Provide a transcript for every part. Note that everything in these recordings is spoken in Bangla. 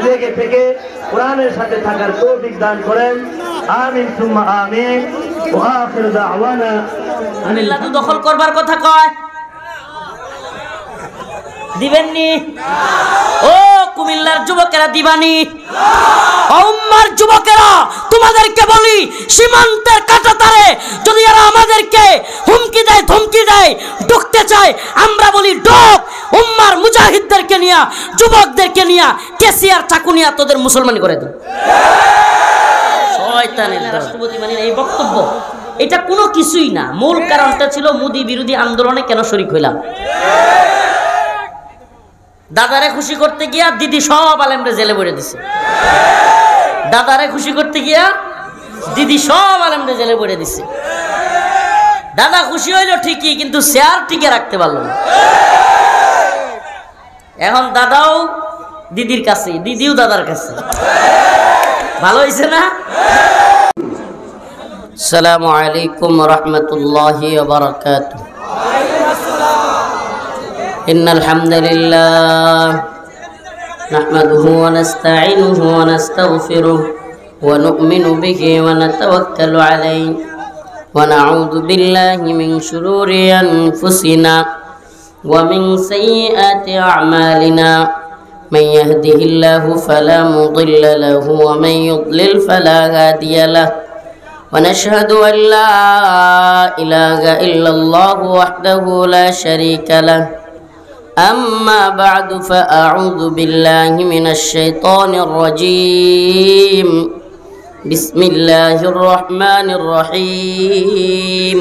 লেগে থেকে কোরআনের সাথে থাকার তৌফিক দান করেন। আমিন সুম্মা আমিন। ওয়া আখিরু দাওয়ানা আল্লাহ তো দখল করবার কথা কয়, দিবেননি? ও কুমিল্লার যুবকেরা দিবানি? উম্মার যুবকেরা তোমাদেরকে বলি, সীমান্তের কাঁটাতারে যদি এরা আমাদেরকে হুমকি দেয়, ধমকি দেয়, ঢুকতে চায়, আমরা বলি ঢোক। উম্মার মুজাহিদদেরকে নিয়া, যুবকদেরকে নিয়া, কেসিয়ার চাকু নিয়া তোদের মুসলমানি করে দেব। শয়তানের রাষ্ট্রপতি মানে এই বক্তব্য, এটা কোনো কিছুই না। মূল কারণটা ছিল মোদি বিরোধী আন্দোলনে কেন শরীক হইলাম। দাদারে খুশি করতে গিয়া দিদি সব আলেমরে জেলে ভরে দিছে। দাদারে খুশি করতে গিয়া দিদি সব আলেমরে জেলে ভরে দিছে। দাদা খুশি হইল ঠিকই, কিন্তু শেয়ার টিকে রাখতে পারল না। এখন দাদাও দিদির কাছে, দিদিও দাদার কাছে। ভালো হয়েছে না? আসসালামু আলাইকুম ওয়া রাহমাতুল্লাহি ওয়া বারাকাতুহু। ইন্নাল হামদুলিল্লাহ নাহমাদুহু ওয়া নাস্তাঈনুহু ওয়া নাস্তাগফিরুহু ওয়া নু'মিনু বিহি ওয়া নাতাওয়াক্কালু আলাইহি ওয়া নাউযু বিল্লাহি মিন শুরুরি আনফুসিনা ওয়া মিন সাইয়্যাতি আ'মালিনা। من يهده الله فلا مضل له ومن يضلل فلا هادي له ونشهد أن لا إله إلا الله وحده لا شريك له أما بعد فأعوذ بالله من الشيطان الرجيم بسم الله الرحمن الرحيم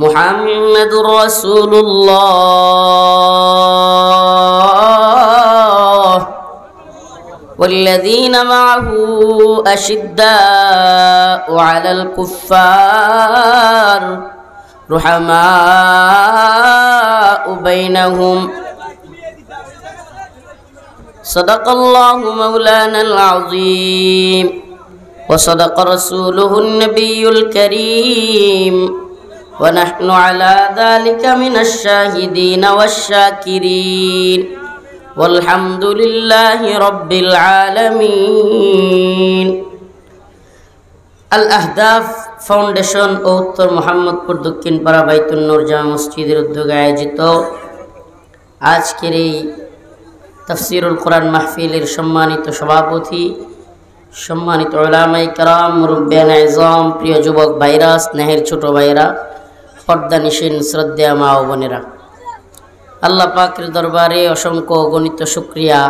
محمد رسول الله والذين معه أشداء على الكفار رحماء بينهم صدق الله مولانا العظيم وصدق رسوله النبي الكريم ونحن على ذلك من الشاهدين والشاكرين والحمد لله رب العالمين। আল-আহদাফ ফাউন্ডেশন ও উত্তর মোহাম্মদপুর দক্ষিণ পাড়া বাইতুন নূর জামে মসজিদের উদ্যোগে আয়োজিত আজকের এই তাফসীরুল কোরআন মাহফিলের সম্মানিত সভাপতি, সম্মানিত উলামায়ে কেরাম, মুরব্বিয়ানে আযম, প্রিয় যুবক ভাইরা, স্নেহের ছোট ভাইরা, পর্দানিশীন শ্রদ্ধেয় মা ও বোনেরা, আল্লাহ পাকের দরবারে অসংখ্য গণিত শুকরিয়া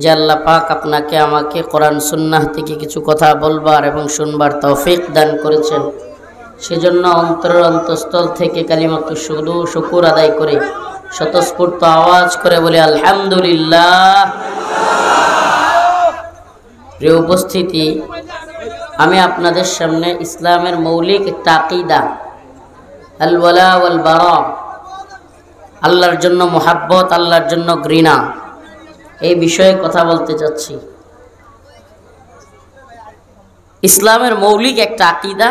যে আল্লাহ পাক আপনাকে আমাকে কোরআন সুন্নাহ থেকে কিছু কথা বলবার এবং শুনবার তৌফিক দান করেছেন। সেজন্য অন্তরের অন্তঃস্থল থেকে কালিমাতু শুকর আদায় করে স্বতঃস্ফূর্ত আওয়াজ করে বলি আলহামদুলিল্লাহ। প্রিয় উপস্থিতি, আমি আপনাদের সামনে ইসলামের মৌলিক একটা আকীদা আল ওয়ালা ওয়াল বারা, আল্লাহর জন্য মুহাব্বত, আল্লাহর জন্য ঘৃণা, এই বিষয়ে কথা বলতে চাচ্ছি। ইসলামের মৌলিক একটা আকীদা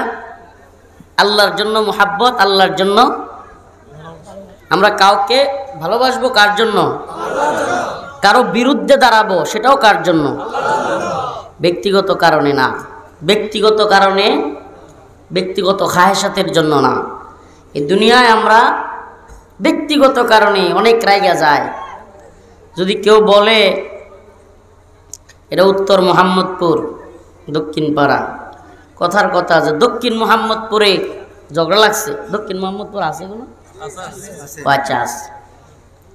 আল্লাহর জন্য মুহাব্বত, আল্লাহর জন্য। আমরা কাউকে ভালোবাসবো কার জন্য? কারো বিরুদ্ধে দাঁড়াবো সেটাও কার জন্য? ব্যক্তিগত কারণে না, ব্যক্তিগত কারণে, ব্যক্তিগত খায়েশাতের জন্য না। এই দুনিয়ায় আমরা ব্যক্তিগত কারণে অনেক রাইগা যায়। যদি কেউ বলে এটা উত্তর মোহাম্মদপুর দক্ষিণ পাড়া, কথার কথা যে দক্ষিণ মোহাম্মদপুরে ঝগড়া লাগছে। দক্ষিণ মোহাম্মদপুর আছে কোনো? আচ্ছা আছে।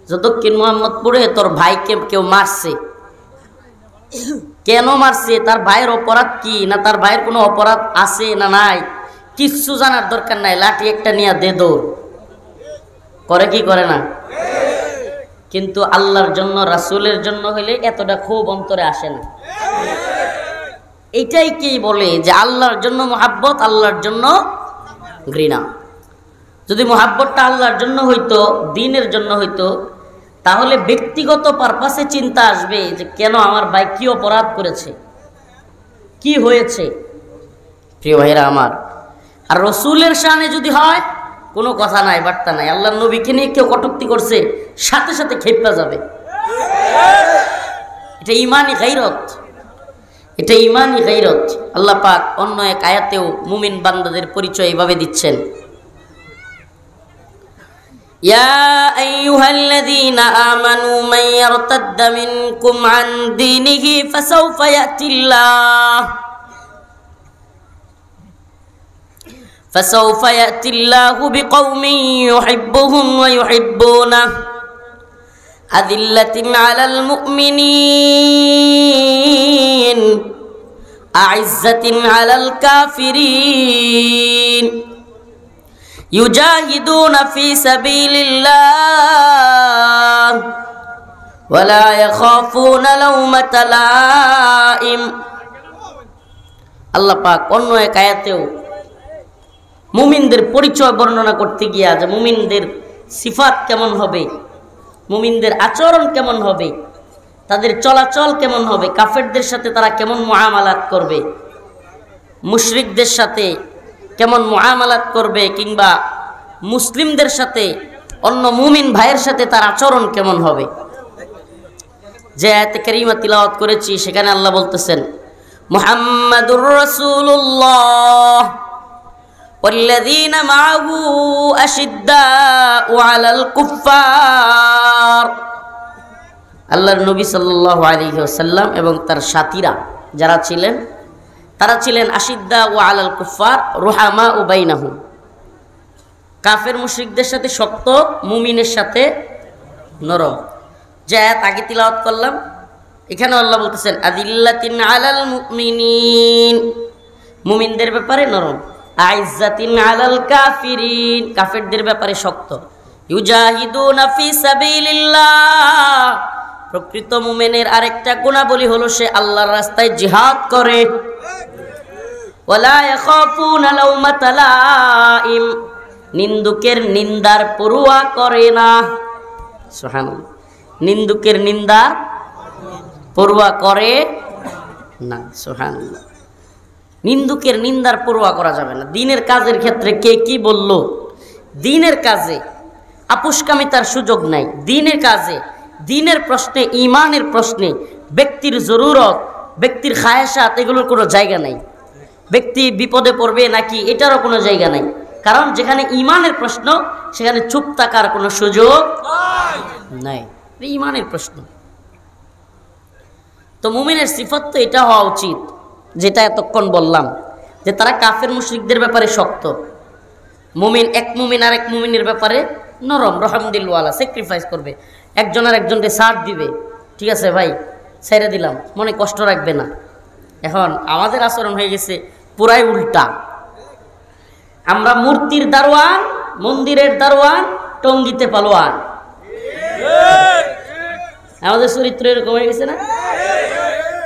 যে দক্ষিণ মোহাম্মদপুরে তোর ভাইকে কেউ মারছে, কেন মারছে, তার ভাইয়ের অপরাধ কি, না তার ভাইয়ের কোনো অপরাধ আছে না নাই, কিচ্ছু জানার দরকার নাই, লাঠি একটা নিয়ে দে দৌড় করে, কি করে না? কিন্তু আল্লাহর জন্য, রাসূলের জন্য হইলে এতটা ক্ষোভ অন্তরে আসে না। এইটাই কি বলে যে আল্লাহর জন্য মুহাব্বত, আল্লাহর জন্য ঘৃণা। যদি মুহাব্বতটা আল্লাহর জন্য হইতো, দ্বীনের জন্য হইতো, তাহলে ব্যক্তিগত পারপাসে চিন্তা আসবে যে কেন আমার ভাই কি অপরাধ করেছে, কি হয়েছে। প্রিয় ভাইরা আমার, আর রাসূলের শানে যদি হয় কোনো কথা নাই, বার্তা নাই। আল্লাহর নবীকে নিয়ে কেউ কটূক্তি করছে, সাথে সাথে খেপা যাবে। এটা ঈমানি গায়রত, এটা ঈমানি গায়রত। আল্লাহ পাক অন্য এক আয়াতেও মুমিন বান্দাদের পরিচয় এভাবে দিচ্ছেন, ইয়া আইয়ুহাল্লাযীনা আমানু মান ইয়ারতাদ্দা মিনকুম আন দীনিহি ফাসাউফা ইয়াতিল্লাহু বিকওমিন ইউহিব্বুহুম ওয়া ইউহিব্বুনাহু আযিল্লাতিন আলাল মুমিনিন আ'ইজ্জাতিন আলাল কাফিরিন ইউজাহিদুনা ফি সাবিলিল্লাহ ওয়া লা ইয়াখাফুনা লাওমাতা লাইম। আল্লাহ পাক অন্য এক আয়াতেও মুমিনদের পরিচয় বর্ণনা করতে গিয়া যে মুমিনদের সিফাত কেমন হবে, মুমিনদের আচরণ কেমন হবে, তাদের চলাচল কেমন হবে, কাফেরদের সাথে তারা কেমন মুআমালাত করবে, মুশরিকদের সাথে কেমন মুআমালাত করবে, কিংবা মুসলিমদের সাথে অন্য মুমিন ভাইয়ের সাথে তার আচরণ কেমন হবে। যে আয়াতে কারিমা তিলাওয়াত করেছি সেখানে আল্লাহ বলতেছেন, মুহাম্মাদুর রাসূলুল্লাহ والذين معه أشداء على الكفار। আল্লাহর নবী সাল্লাল্লাহু আলাইহি ওয়াসাল্লাম এবং তার সাথীরা যারা ছিলেন তারা ছিলেন আশিদ্দা ও আলাল কুফার রুহামা ও বাইনাহুম, কাফের মুশরিকদের সাথে শক্ত, মুমিনের সাথে নরম। যে আয়াত আগে তিলাওয়াত করলাম এখানে আল্লাহ বলতেছেন আদিল্লাতিন আলাল মুমিনিন, মুমিনদের ব্যাপারে নরম, আইজ্জাতিন আলাল কাফিরিন, কাফেরদের ব্যাপারে শক্ত, ইউজাহিদুনা ফি সাবিলিল্লাহ, প্রকৃত মুমিনের আরেকটা গুণাবলী হলো সে আল্লাহর রাস্তায় জিহাদ করে, ওয়ালা ইয়াখাফুনা লাওমাতা লাইম, নিন্দুকের নিন্দার পরোয়া করে না। সুবহানাল্লাহ, নিন্দুকের নিন্দার পরোয়া করে না। সুবহানাল্লাহ, নিন্দুকের নিন্দার পরোয়া করা যাবে না। দ্বীনের কাজের ক্ষেত্রে কে কি বলল, দ্বীনের কাজে আপুষ্কামিতার সুযোগ নাই। দ্বীনের কাজে, দ্বীনের প্রশ্নে, ঈমানের প্রশ্নে ব্যক্তির জরুরত, ব্যক্তির খায়েশাত এগুলোর কোনো জায়গা নাই। ব্যক্তি বিপদে পড়বে নাকি এটারও কোনো জায়গা নাই, কারণ যেখানে ঈমানের প্রশ্ন সেখানে চুপ থাকার কোনো সুযোগ নাই। ঈমানের প্রশ্ন তো মুমিনের সিফত তো এটা হওয়া উচিত যেটা এতক্ষণ বললাম, যে তারা কাফের মুশরিকদের ব্যাপারে শক্ত, মুমিন এক মুমিন আর এক মুমিনের ব্যাপারে নরম, রহমদিলওয়ালা, স্যাক্রিফাইস করবে, একজন আর একজনকে সাথ দিবে। ঠিক আছে ভাই, ছেড়ে দিলাম, মনে কষ্ট রাখবে না। এখন আমাদের আচরণ হয়ে গেছে পুরাই উল্টা। আমরা মূর্তির দারোয়ান, মন্দিরের দারোয়ান, টঙ্গিতে পালোয়ান। আমাদের চরিত্র এরকম হয়ে গেছে না,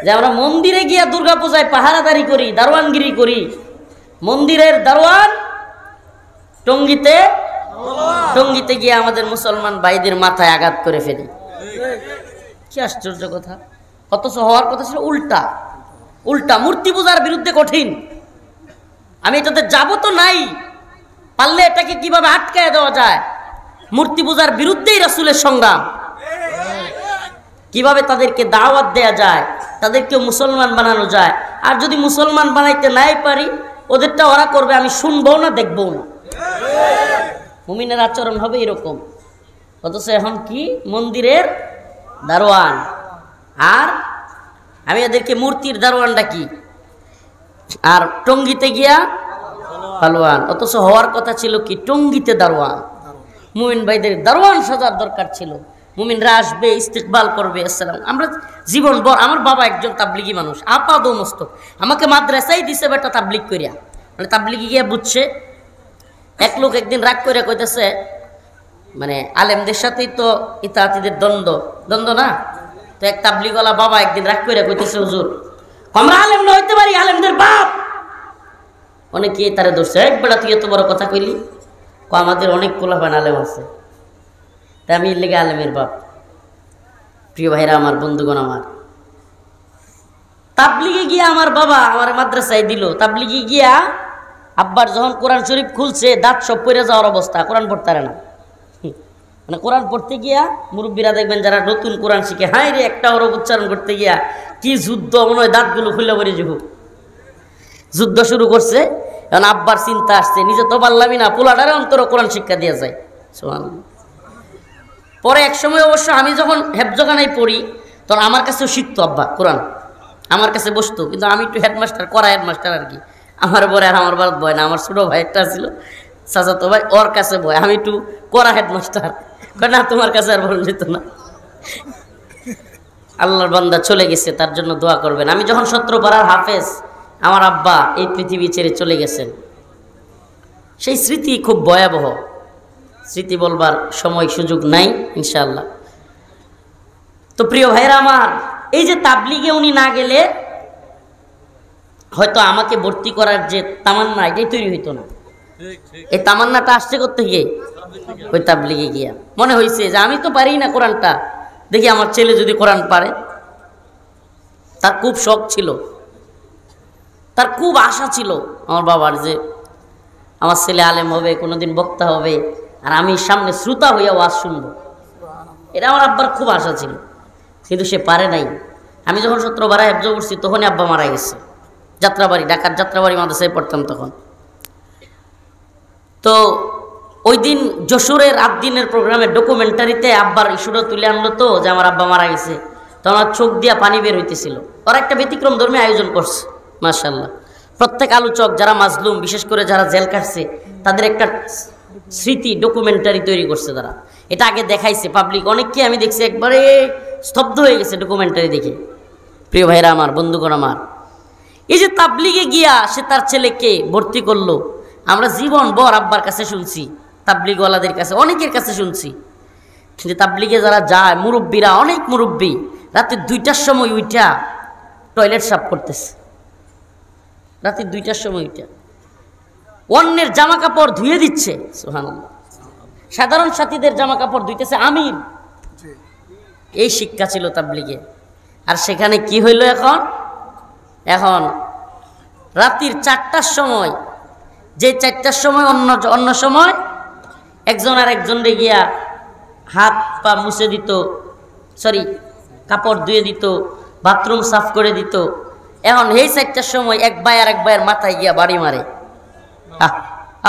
যে আমরা মন্দিরে গিয়া দুর্গা পূজায় পাহারাদারি করি, দারোয়ানগিরি করি, মন্দিরের দারোয়ান, টঙ্গিতে গিয়ে আমাদের মুসলমান ভাইদের মাথায় আঘাত করে ফেলি। কি আশ্চর্য কথা! অথচ হওয়ার কথা ছিল উল্টা। উল্টা, মূর্তি পূজার বিরুদ্ধে কঠিন, আমি এটাতে যাব তো নাই, পারলে এটাকে কিভাবে আটকায় দেওয়া যায়। মূর্তি পূজার বিরুদ্ধেই রাসূলের সংগ্রাম, কিভাবে তাদেরকে দাওয়াত দেয়া যায়, তাদেরকে মুসলমান বানানো যায়। আর যদি মুসলমান বানাইতে নাই পারি, ওদেরটা ওরা করবে, আমি শুনবো না, দেখবো না। মুমিনের আচরণ হবে এরকম। অথচ এখন কি, মন্দিরের দারোয়ান, আর আমি এদেরকে মূর্তির দারোয়ান ডাকি, আর টঙ্গিতে গিয়া পালোয়ান। অথচ হওয়ার কথা ছিল কি, টঙ্গিতে দারোয়ান। মুমিন ভাইদের দারোয়ান সাজার দরকার ছিল। মুমিনরা আসবে, ইস্তিকবাল করবে, আসসালাম। আমরা জীবন ভর, আমার বাবা একজন তাবলিগি মানুষ, আপাদ মস্তক, আমাকে মাদ্রাসায় দিছে বেটা তাবলিগ করিয়া, মানে তাবলিগি গিয়া বুঝছে। এক লোক একদিন রাগ করে কইতেছে, মানে আলেমদের সাথেই তো ইতাহাতিদের দ্বন্দ্ব না, তো এক তাবলিগওয়ালা বাবা একদিন রাগ করে কইতেছে, হুজুর আমরা আলেম না হইতে পারি, আলেমদের বাপ। অনেকে তারে ধরছে, এক বেড়া তুই এত বড় কথা কইলি, আমাদের অনেক পোলাপান আলেম আছে, তাই আমি লেগে আলেমের বাপ। প্রিয় ভাইরা আমার, বন্ধুগণ আমার, তাবলিগে গিয়া আমার বাবা আমার মাদ্রাসায় দিল। তাবলিগে গিয়া আব্বার যখন কোরআন শরীফ খুলছে, দাঁত সব পড়ে যাওয়ার অবস্থা, কোরআন পড়তে পারে না। মানে কোরআন পড়তে গিয়া মুরব্বীরা দেখবেন যারা নতুন কোরআন শিখে, হায় রে একটা ওর উচ্চারণ করতে গিয়া কি যুদ্ধ, মনে হয় দাঁতগুলো খুলে পড়ে যাব। যুদ্ধ শুরু করছে, এখন আব্বার চিন্তা আসছে, নিজে তো পারলামই না, পোলাটারে অন্তর কোরআন শিক্ষা দিয়ে যায়। সুবহানাল্লাহ। পরে এক সময় অবশ্য আমি যখন হেফজখানায় পড়ি তখন আমার কাছেও শিখতো আব্বা কোরআন, আমার কাছে বসতো, কিন্তু আমি একটু হেডমাস্টার, করা হেডমাস্টার আর কি। আমার পরে আর আমার বাদ ভয় না, আমার ছোটো ভাই একটা ছিল চাচাতো ভাই, ওর কাছে ভয়, আমি একটু করা হেডমাস্টার, না তোমার কাছে আর বলা যেত না। আল্লাহর বান্দা চলে গেছে, তার জন্য দোয়া করবেন। আমি যখন 17 পারার হাফেজ, আমার আব্বা এই পৃথিবী ছেড়ে চলে গেছেন। সেই স্মৃতি খুব ভয়াবহ, স্মৃতি বলবার সময় সুযোগ নাই ইনশাআল্লাহ। তো প্রিয় ভাইরা আমার, এই যে তাবলিগে উনি না গেলে হয়তো আমাকে ভর্তি করার যে তামান্না, এটাই তৈরি হইতো না। এই তামান্নাটা আসছে করতে গিয়ে ওই তাবলিগে গিয়া মনে হয়েছে যে আমি তো পারি না কোরআনটা, দেখি আমার ছেলে যদি কোরআন পারে। তার খুব শখ ছিল, তার খুব আশা ছিল আমার বাবার, যে আমার ছেলে আলেম হবে, কোনোদিন বক্তা হবে, আর আমি সামনে শ্রোতা হইয়া ওয়াজ শুনবো। এটা আমার আব্বার খুব আশা ছিল, কিন্তু সে পারে নাই। আমি যখন 17 বারা হেফজ করছি তখনই আব্বা মারা গেছে। যাত্রাবাড়ি, ঢাকার যাত্রাবাড়ি মাদ্রাসায় পড়তাম তখন। তো ওই দিন যশোরের 8 দিনের প্রোগ্রামের ডকুমেন্টারিতে আব্বার ইস্যুটা তুলে আনলো, তো যে আমার আব্বা মারা গেছে, তো আমার চোখ দিয়া পানি বের হইতেছিল। ওরা একটা ব্যতিক্রম ধর্মী আয়োজন করছে, মাশাআল্লাহ। প্রত্যেক আলোচক যারা মাজলুম, বিশেষ করে যারা জেল কাটছে, তাদের একটা স্মৃতি ডকুমেন্টারি তৈরি করছে তারা। এটা আগে দেখাইছে পাবলিক, অনেককে আমি দেখছি একবারে স্তব্ধ হয়ে গেছে ডকুমেন্টারি দেখে। প্রিয় ভাইরা আমার, বন্ধুগণ আমার, এই যে তাবলিগে গিয়া সে তার ছেলেকে ভর্তি করলো, আমরা জীবন ভর আব্বার কাছে শুনছি, তাবলিগওয়ালাদের কাছে, অনেকের কাছে শুনছি। কিন্তু তাবলিগে যারা যায়, মুরব্বীরা, অনেক মুরব্বী রাতে 2টার সময় উইটা টয়লেট সাফ করতেছে। রাতে 2টার সময় উইটা অন্যের জামা কাপড় ধুয়ে দিচ্ছে। সুবহানাল্লাহ। সাধারণ সাথীদের জামা কাপড় ধুইতেছে আমির। এই শিক্ষা ছিল তাবলিগে। আর সেখানে কি হইল এখন? এখন রাত্রির 4টার সময়, যে 4টার সময় অন্য সময় একজন আর একজনরে গিয়া হাত পা মুছে দিত, কাপড় ধুয়ে দিত, বাথরুম সাফ করে দিত। এখন এই 4টার সময় এক ভাই আর এক ভাইয়ের মাথায় গিয়া বাড়ি মারে।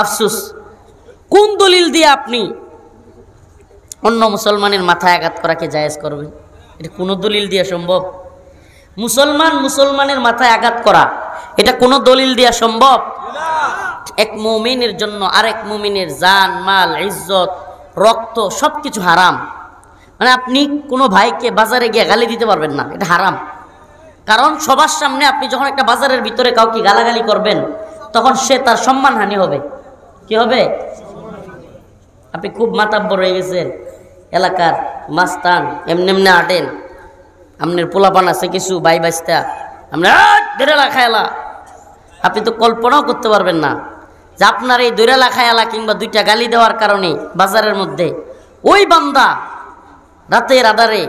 আফসুস, কোন দলিল দিয়ে আপনি অন্য মুসলমানের মাথায় আঘাত করাকে জায়েজ করবেন? এটা কোনো দলিল দিয়ে সম্ভব? মুসলমানের মাথায় আঘাত করা, এটা কোনো দলিল দিয়া সম্ভব? এক মুমিনের জন্য আরেক মুমিনের জান, মাল, ইজ্জত, রক্ত সবকিছু হারাম। মানে আপনি কোনো ভাইকে বাজারে গিয়ে গালি দিতে পারবেন না, এটা হারাম। কারণ সবার সামনে আপনি যখন একটা বাজারের ভিতরে কাউকে গালাগালি করবেন, তখন সে তার সম্মানহানি হবে। কি হবে? আপনি খুব মাতাব্বর হয়ে গেছেন, এলাকার মাস্তান, এমনি আটেন, আপনার পোলাপান আছে কিছু বাই বাস্তা, আপনার খায়লা, আপনি তো কল্পনাও করতে পারবেন না যে আপনার এই দৈরালা খায়ালা কিংবা 2টা গালি দেওয়ার কারণে বাজারের মধ্যে ওই বান্দা রাতের আধারে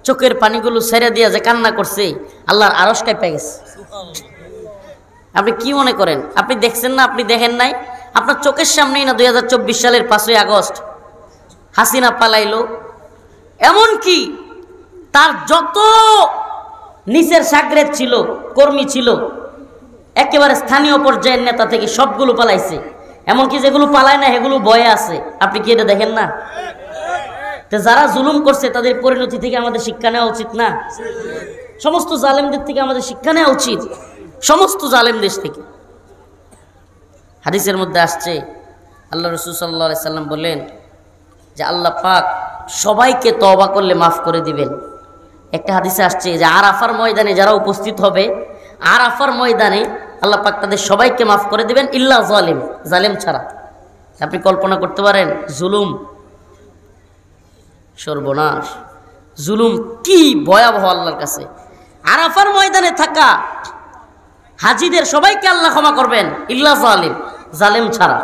চোখের পানিগুলো ছেড়ে দিয়া যে কান্না করছে, আল্লাহর আরশ কাঁপে গেছে। আপনি কি মনে করেন? আপনি দেখছেন না? আপনি দেখেন নাই? আপনার চোখের সামনেই না 2024 সালের 5ই আগস্ট হাসিনা পালাইলো। এমনকি তার যত নিচের সাগরেদ ছিল, কর্মী ছিল, একেবারে স্থানীয় পর্যায়ের নেতা থেকে সবগুলো পালাইছে। এমনকি যেগুলো পালায় না সেগুলো ভয়ে আছে। আপনি কি এটা দেখেন না? তো যারা জুলুম করছে তাদের পরিণতি থেকে আমাদের শিক্ষা নেওয়া উচিত না? সমস্ত জালেমদের থেকে আমাদের শিক্ষা নেওয়া উচিত, সমস্ত জালেমদের থেকে। হাদিসের মধ্যে আসছে, আল্লাহ রাসূল সাল্লাল্লাহু আলাইহি সাল্লাম বললেন যে আল্লাহ পাক সবাইকে তওবা করলে মাফ করে দিবেন। একটা হাদিসে আসছে যে আরাফার ময়দানে যারা উপস্থিত হবে, আরাফার ময়দানে আল্লাহ পাক তাদের সবাইকে মাফ করে দিবেন, ইল্লা জালেম ছাড়া। আপনি কল্পনা করতে পারেন জুলুম, সর্বনাশ, জুলুম কি ভয়াবহ আল্লাহর কাছে। আরাফার ময়দানে থাকা হাজিদের সবাইকে আল্লাহ ক্ষমা করবেন, ইল্লা জালেম ছাড়া।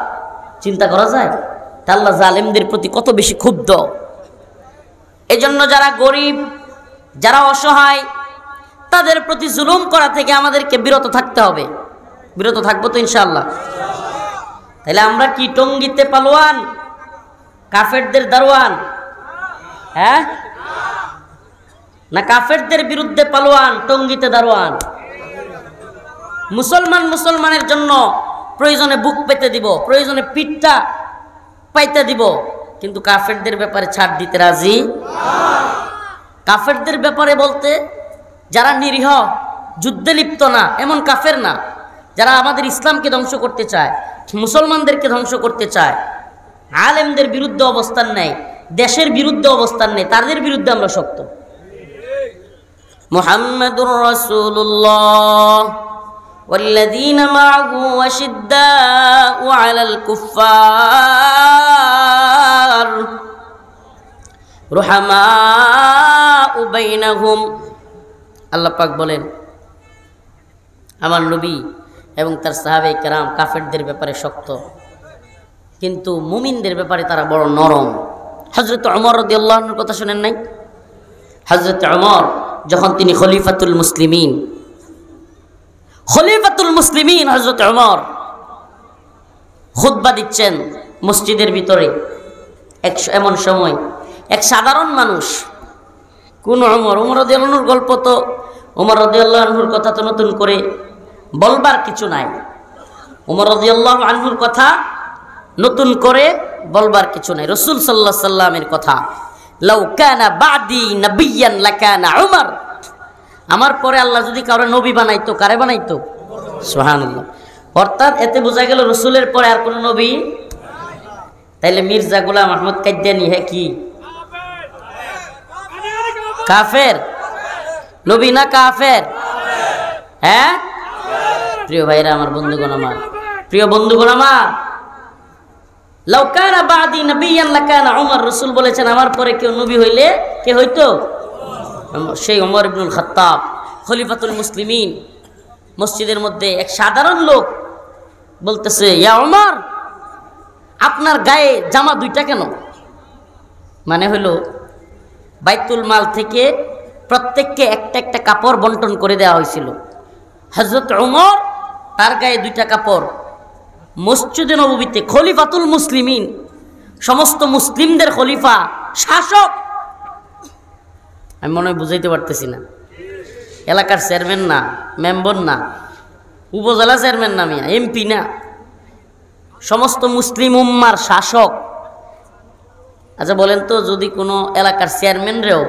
চিন্তা করা যায়? তা আল্লাহ জালেমদের প্রতি কত বেশি ক্ষুব্ধ। এজন্য যারা গরিব, যারা অসহায়, তাদের প্রতি জুলুম করা থেকে আমাদেরকে বিরত থাকতে হবে। বিরত থাকবো তো ইনশাআল্লাহ। তাহলে আমরা কি টঙ্গিতে পালোয়ান, কাফেরদের দারোয়ান, হ্যাঁ না কাফেরদের বিরুদ্ধে পালোয়ান, টঙ্গিতে দারোয়ান? মুসলমানের জন্য প্রয়োজনে বুক পেতে দিব, প্রয়োজনে পিঠটা পাইতে দিব, কিন্তু কাফেরদের ব্যাপারে ছাড় দিতে রাজি। কাফেরদের ব্যাপারে বলতে যারা নিরীহ, যুদ্ধে লিপ্ত না এমন কাফের না, যারা আমাদের ইসলামকে ধ্বংস করতে চায়, মুসলমানদেরকে ধ্বংস করতে চায়, আলেমদের বিরুদ্ধে অবস্থান নেয়, দেশের বিরুদ্ধে অবস্থান নেয়, তাদের বিরুদ্ধে আমরা শক্ত। মুহাম্মাদুর রাসূলুল্লাহ والذين معه أشداء على الكفار رحماء بينهم। আল্লাহ পাক বলেন আমার নবী এবং তার সাহাবায়ে কেরাম কাফেরদের ব্যাপারে শক্ত, কিন্তু মুমিনদের ব্যাপারে তারা বড় নরম। হযরত ওমর রাদিয়াল্লাহু আনহুর কথা শুনেন নাই? হযরত ওমর যখন তিনি খলিফাতুল মুসলিমিন হযরত ওমর খুতবা দিচ্ছেন মসজিদের ভিতরে, এমন সময় এক সাধারণ মানুষ, কোন ওমর রাদিয়াল্লাহু আনহুর গল্প তো, ওমর রাদিয়াল্লাহু আনহুর কথা তো নতুন করে বলবার কিছু নাই, ওমর রাদিয়াল্লাহু আনহুর কথা নতুন করে বলবার কিছু নাই। রাসূল সাল্লাল্লাহু আলাইহি সাল্লামের কথা, লাউ কানা বাদি নাবিয়ান লাকানা উমর, আমার পরে আল্লাহ যদি কারো নবী বানাইতো, কারে বানাইতো? সুবহানাল্লাহ। অর্থাৎ এতে বোঝা গেল রাসূলের পরে আর কোন নবী। তাইলে মির্জা গোলাম আহমদ কাদিয়ানী হে কি কাফের? নবী না কাফের? হ্যাঁ প্রিয় ভাইরা আমার, বন্ধুগণ আমার, প্রিয় বন্ধুগণ আমার, লাউ কানা বাদি নাবিয়ান লাকানা উমর, রাসূল বলেছেন আমার পরে কেউ নবী হইলে কে হইতো? সেই ওমর ইবনুল খাত্তাব, খলিফাতুল মুসলিমিন। মসজিদের মধ্যে এক সাধারণ লোক বলতেছে, ইয়া ওমর, আপনার গায়ে জামা দুইটা কেন? মানে হলো বাইতুল মাল থেকে প্রত্যেককে একটা একটা কাপড় বন্টন করে দেওয়া হয়েছিল। হযরত ওমর তার গায়ে দুইটা কাপড়, মসজিদে নববীতে খলিফাতুল মুসলিমিন, সমস্ত মুসলিমদের খলিফা, শাসক। আমি মনে হয় বুঝাইতে পারতেছি না, এলাকার চেয়ারম্যান না, মেম্বার না, উপজেলা চেয়ারম্যান না, মিয়া এমপি না, সমস্ত মুসলিম উম্মার শাসক। আচ্ছা বলেন তো, যদি কোনো এলাকার চেয়ারম্যানরেও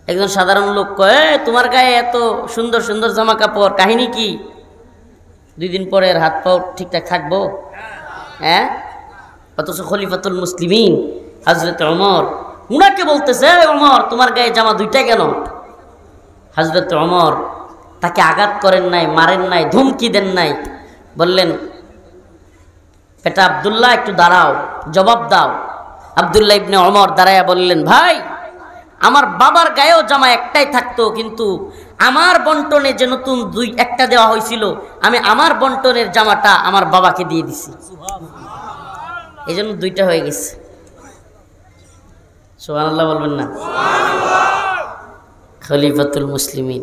একজন সাধারণ লোক কয়, তোমার গায়ে এত সুন্দর সুন্দর জামা কাপড়, কাহিনী কি? 2 দিন পরে হাত পাও ঠিকঠাক থাকবো? হ্যাঁ। অথচ খলিফাতুল মুসলিমিন হযরত ওমর, উনাকে বলতেছে, ওমর তোমার গায়ে জামা দুইটা কেন? হযরত ওমর তাকে আঘাত করেন নাই, মারেন নাই, ধমকি দেন নাই, বললেন, বেটা আব্দুল্লাহ একটু দাঁড়াও, জবাব দাও। আব্দুল্লাহ ইবনে ওমর দাঁড়ায়া বললেন, ভাই আমার বাবার গায়েও জামা একটাই থাকতো, কিন্তু আমার বন্টনে যে নতুন একটা দেওয়া হয়েছিল, আমি আমার বন্টনের জামাটা আমার বাবাকে দিয়ে দিছি, এই জন্য 2টা হয়ে গেছে। সুবহানাল্লাহ বলবেন না? খলিফাতুল মুসলিমিন।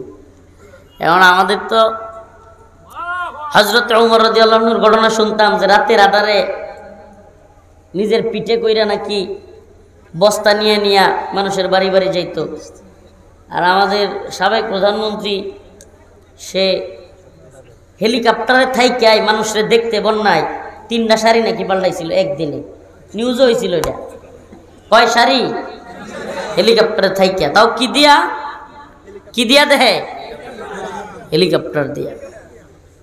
এখন আমাদের তো হযরত ওমর রাদিয়াল্লাহু আনহুর ঘটনা শুনতাম যে রাতের আধারে নিজের পিঠে কইরা নাকি বস্তা নিয়ে নিয়ে মানুষের বাড়ি বাড়ি যাইত। আর আমাদের সাবেক প্রধানমন্ত্রী সে হেলিকপ্টারে থাইকায় মানুষের দেখতে বন্যায় 3টা শাড়ি নাকি পাল্টাইছিল একদিনে, নিউজও হয়েছিল এটা। কয় শাড়ি? হেলিকপ্টারে থাইকা, তাও কি দিয়া দেহে? হেলিকপ্টার দিয়া।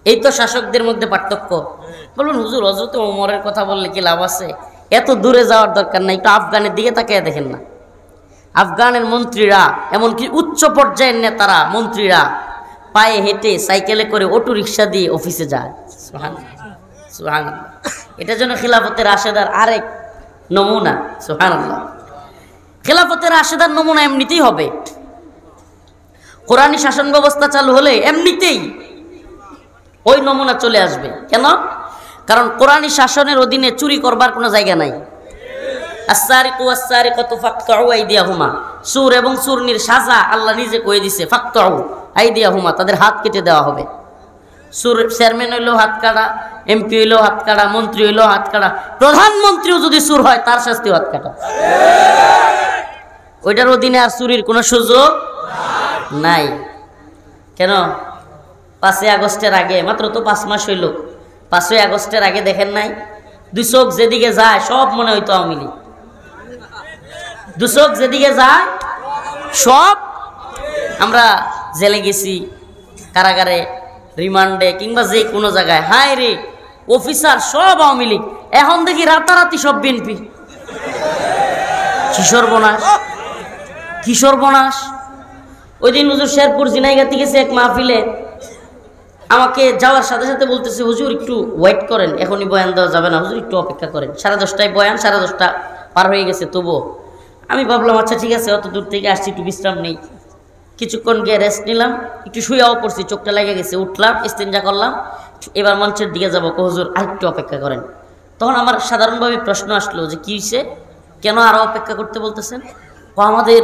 এই তো শাসকদের মধ্যে পার্থক্য। বলুন হুজুর, হযরত ওমরের কথা বললে কি লাভ আছে? এত দূরে যাওয়ার দরকার নাই, একটু আফগানের দিকে তাকিয়ে দেখেন না। আফগানের মন্ত্রীরা, এমনকি উচ্চ পর্যায়ের নেতারা, মন্ত্রীরা পায়ে হেঁটে, সাইকেলে করে, অটো রিক্সা দিয়ে অফিসে যায়। সুবহানাল্লাহ। এটা যেন খিলাফতের রাশেদার আরেক নমুনা। সুবহানাল্লাহ। খিলাফতের রাশেদার নমুনা এমনিতেই হবে। কোরআনী শাসন ব্যবস্থা চালু হলে এমনিতেই ওই নমুনা চলে আসবে। কেন? কারণ কোরআনী শাসনের অধীনে চুরি করবার কোনো জায়গা নাই। আস-সারিকু ওয়াস-সারিকাতু ফাকতাউ আইদিয়াহুমা, চোর এবং চুরনির সাজা আল্লাহ নিজে কয়ে দিছে, ফাকতাউ আইদিয়াহুমা, তাদের হাত কেটে দেওয়া হবে। চোর চেয়ারম্যান হইলেও হাত কাটা, এমপি হইলেও হাত কাটা, মন্ত্রী হইলেও হাত কাটা, প্রধানমন্ত্রীও যদি চোর হয় তার শাস্তিও হাত কাটা। ওইটার অধীনে আর চুরির কোনো সুযোগ নাই। কেন? 5ই আগস্টের আগে, মাত্র তো 5 মাস হইল, 5ই আগস্টের আগে দেখেন নাই, 2 চোখ যেদিকে যায় সব মনে হইতো আওয়ামী লীগ। 2 চোখ যেদিকে যায় সব, আমরা জেলে গেছি, কারাগারে, রিমান্ডে, কিংবা যে কোনো জায়গায়, হায় রে অফিসার সব আওয়ামী লীগ। এখন দেখি রাতারাতি সব বিএনপি। কি সর্বনাশ! ওই দিন হুজুর শেরপুর ঝিনাইগাতি গেছে এক মাহফিলে, আমাকে যাওয়ার সাথে সাথে বলতেছে, হুজুর একটু ওয়েট করেন, এখনই বয়ান দেওয়া যাবে না, হুজুর একটু অপেক্ষা করেন। 10:30টায় বয়ান, 10:30 পার হয়ে গেছে তবুও। আমি ভাবলাম আচ্ছা ঠিক আছে, অত দূর থেকে আসছি, একটু বিশ্রাম নেই। কিছুক্ষণ গিয়ে রেস্ট নিলাম, একটু শুয়েও পড়ছি, চোখটা লেগে গেছে, উঠলাম, ইস্তেঞ্জা করলাম, এবার মঞ্চের দিকে যাবো, হুজুর আরেকটু অপেক্ষা করেন। তখন আমার সাধারণভাবে প্রশ্ন আসলো যে কী হয়েছে, কেন আরও অপেক্ষা করতে বলতেছেন? আমাদের